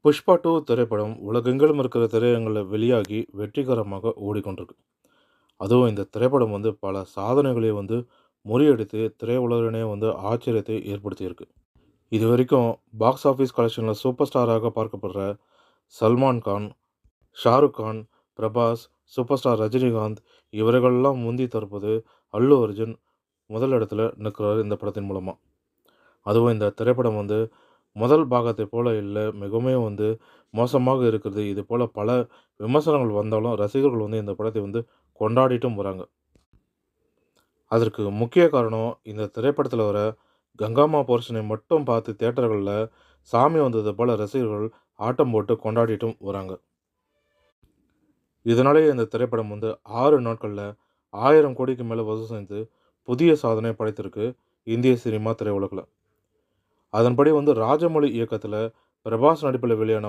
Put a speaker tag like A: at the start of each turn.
A: புஷ்பா 2 திரைப்படம் உலகெங்கிலும் இருக்கிற திரையரங்குகளில் வெளியாகி வெற்றிகரமாக ஓடிக்கொண்டிருக்கு. அதுவும் இந்த திரைப்படம் பல சாதனைகளை முறியடித்து திரையுலகினே ஆச்சரியத்தை ஏற்படுத்தியிருக்கு. இதுவரைக்கும் பாக்ஸ் ஆஃபீஸ் கலெக்ஷன்ல சூப்பர் ஸ்டாராக பார்க்கப்படுற சல்மான் கான், ஷாருக் கான், பிரபாஸ், சூப்பர் ஸ்டார் ரஜினிகாந்த் இவர்களெல்லாம் முந்தி தற்போது அல்லு அர்ஜுன் முதல் இடத்துல நிற்கிறாரு இந்த படத்தின் மூலமா. அதுவும் இந்த திரைப்படம் முதல் பாகத்தைப் போல இல்ல. மிகவுமே மோசமாக இருக்கிறது. இது போல பல விமர்சனங்கள் வந்தாலும், ரசிகர்கள் இந்த படத்தை கொண்டாடிட்டும் வராங்க. அதற்கு முக்கிய காரணம், இந்த திரைப்படத்தில வர கங்காமா போர்ஷனை மட்டும் பார்த்து தியேட்டர்கள்ல சாமி வந்தது போல ரசிகர்கள் ஆட்டம் போட்டு கொண்டாடிட்டும் வராங்க. இதனாலேயே இந்த திரைப்படம் 6 நாட்கள்ல 1000 கோடிக்கு மேல வசூல் செய்து புதிய சாதனை படைத்திருக்கு இந்திய சினிமா திரையுலகுல. அதன்படி ராஜமௌழி இயக்கத்தில பிரபாஸ் நடிப்பில வெளியான